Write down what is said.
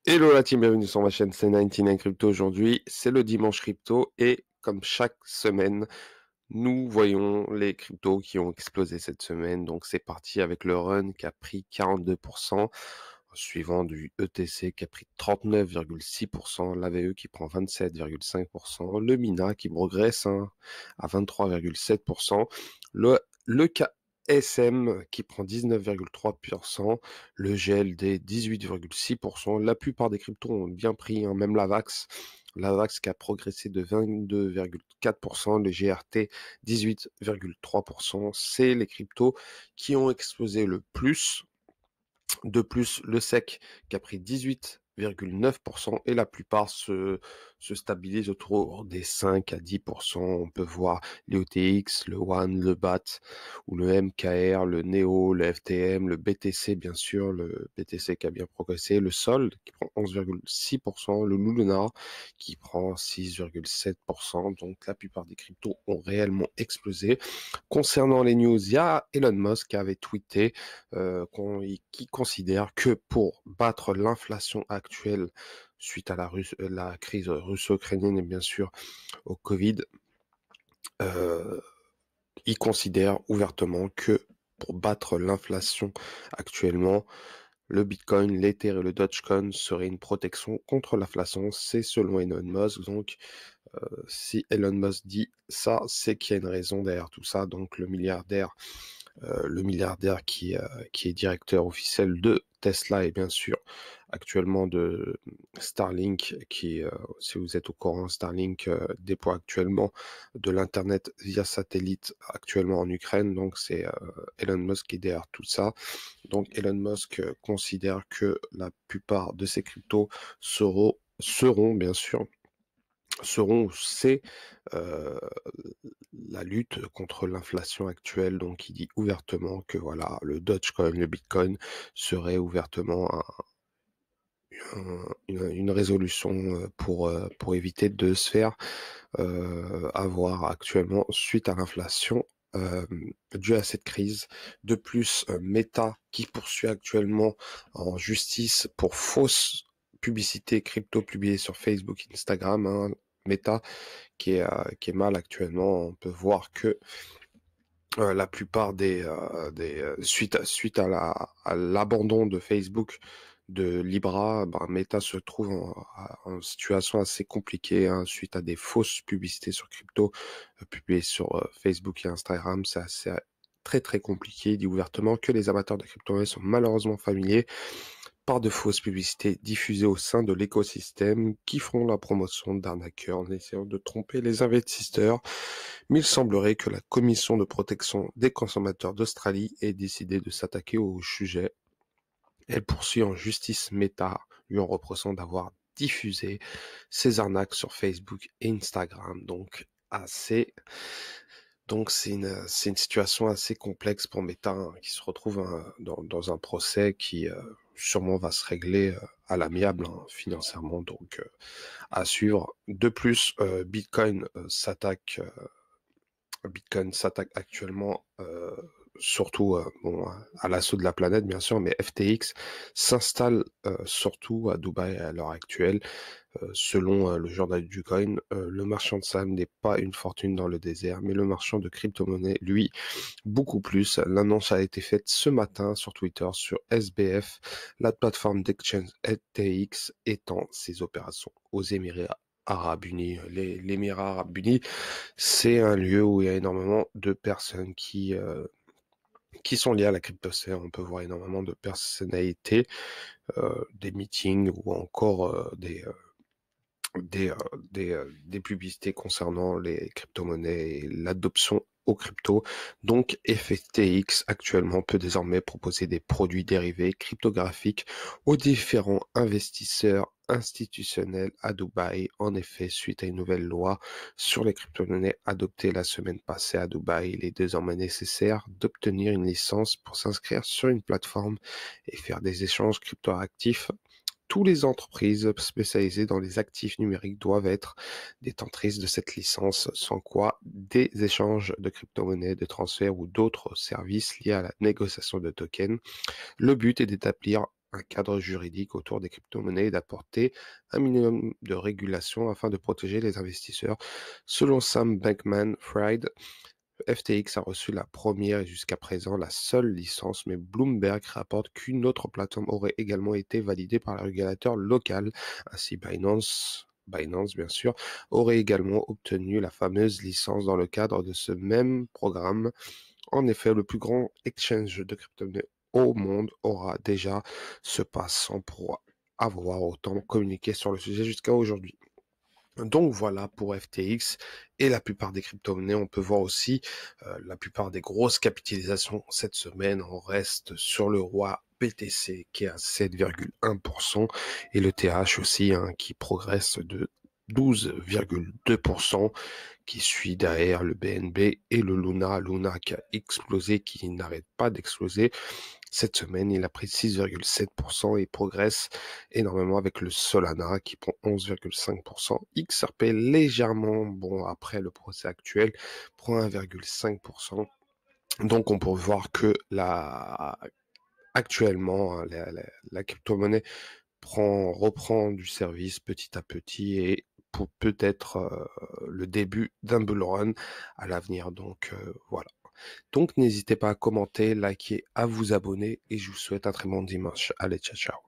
Hello la team, bienvenue sur ma chaîne C99 Crypto. Aujourd'hui, c'est le dimanche crypto et comme chaque semaine, nous voyons les cryptos qui ont explosé cette semaine. Donc c'est parti avec le Run qui a pris 42%, suivant du ETC qui a pris 39,6%, l'AVE qui prend 27,5%, le Mina qui progresse à 23,7%, le KSM qui prend 19,3%, le GLD 18,6%. La plupart des cryptos ont bien pris, même la VAX qui a progressé de 22,4%, le GRT 18,3%. C'est les cryptos qui ont explosé le plus. De plus, le SEC qui a pris 18,9% et la plupart se stabilisent autour des 5 à 10%. On peut voir les OTX, le ONE, le BAT ou le MKR, le NEO, le FTM, le BTC bien sûr, le BTC qui a bien progressé, le SOL qui prend 11,6%, le Luna qui prend 6,7%. Donc la plupart des cryptos ont réellement explosé. Concernant les news, il y a Elon Musk qui avait tweeté qui considère que pour battre l'inflation actuelle suite à la crise russo-ukrainienne et bien sûr au Covid, euh, il considère ouvertement que pour battre l'inflation actuellement, le Bitcoin, l'Ether et le Dogecoin seraient une protection contre l'inflation. C'est selon Elon Musk. Donc, si Elon Musk dit ça, c'est qu'il y a une raison derrière tout ça. Donc, le milliardaire qui est directeur officiel de Tesla et bien sûr actuellement de Starlink, si vous êtes au courant, Starlink déploie actuellement de l'internet via satellite actuellement en Ukraine. Donc c'est Elon Musk qui est derrière tout ça. Donc Elon Musk considère que la plupart de ces cryptos seront bien sûr c'est euh, la lutte contre l'inflation actuelle. Donc il dit ouvertement que voilà, le Dogecoin, le Bitcoin serait ouvertement une résolution pour éviter de se faire avoir actuellement suite à l'inflation due à cette crise. De plus, Meta qui poursuit actuellement en justice pour fausse publicité crypto publiée sur Facebook, Instagram, Meta qui est mal actuellement. On peut voir que la plupart suite à l'abandon de Facebook de Libra, Meta se trouve en situation assez compliquée suite à des fausses publicités sur crypto publiées sur Facebook et Instagram. C'est assez très très compliqué. Il dit ouvertement que les amateurs de crypto sont malheureusement familiers par de fausses publicités diffusées au sein de l'écosystème qui font la promotion d'arnaqueurs en essayant de tromper les investisseurs. Mais il semblerait que la Commission de protection des consommateurs d'Australie ait décidé de s'attaquer au sujet. Elle poursuit en justice Meta, lui en reprochant d'avoir diffusé ces arnaques sur Facebook et Instagram. Donc c'est une situation assez complexe pour Meta qui se retrouve dans un procès qui sûrement va se régler à l'amiable financièrement. Donc à suivre. De plus, Bitcoin s'attaque actuellement surtout à l'assaut de la planète bien sûr, mais FTX s'installe surtout à Dubaï à l'heure actuelle. Selon le journal du coin, le marchand de sable n'est pas une fortune dans le désert, mais le marchand de crypto-monnaies, lui, beaucoup plus. L'annonce a été faite ce matin sur Twitter, sur SBF, la plateforme d'exchange FTX étend ses opérations aux Émirats Arabes Unis. L'Émirat Arabes Unis, c'est un lieu où il y a énormément de personnes qui sont liées à la crypto-sphère. On peut voir énormément de personnalités, des meetings ou encore des, euh, des publicités concernant les crypto-monnaies et l'adoption aux cryptos. Donc, FTX actuellement peut désormais proposer des produits dérivés cryptographiques aux différents investisseurs institutionnels à Dubaï. En effet, suite à une nouvelle loi sur les crypto-monnaies adoptée la semaine passée à Dubaï, il est désormais nécessaire d'obtenir une licence pour s'inscrire sur une plateforme et faire des échanges cryptoactifs. Toutes les entreprises spécialisées dans les actifs numériques doivent être détentrices de cette licence, sans quoi des échanges de crypto-monnaies, de transferts ou d'autres services liés à la négociation de tokens. Le but est d'établir un cadre juridique autour des crypto-monnaies et d'apporter un minimum de régulation afin de protéger les investisseurs. Selon Sam Bankman-Fried, FTX a reçu la première et jusqu'à présent la seule licence, mais Bloomberg rapporte qu'une autre plateforme aurait également été validée par le régulateur local. Ainsi, Binance bien sûr, aurait également obtenu la fameuse licence dans le cadre de ce même programme. En effet, le plus grand exchange de crypto-monnaies au monde aura déjà ce passant pour avoir autant communiqué sur le sujet jusqu'à aujourd'hui. Donc voilà pour FTX et la plupart des crypto-monnaies. On peut voir aussi la plupart des grosses capitalisations cette semaine. On reste sur le roi BTC qui est à 7,1% et le TH aussi qui progresse de 12,2%, qui suit derrière le BNB et le Luna qui a explosé, qui n'arrête pas d'exploser. Cette semaine, il a pris 6,7% et progresse énormément avec le Solana qui prend 11,5%. XRP légèrement, bon, après le procès actuel, prend 1,5%. Donc on peut voir que actuellement, la crypto-monnaie reprend du service petit à petit et pour peut-être le début d'un bull run à l'avenir. Donc voilà. Donc n'hésitez pas à commenter, liker, à vous abonner et je vous souhaite un très bon dimanche. Allez, ciao ciao.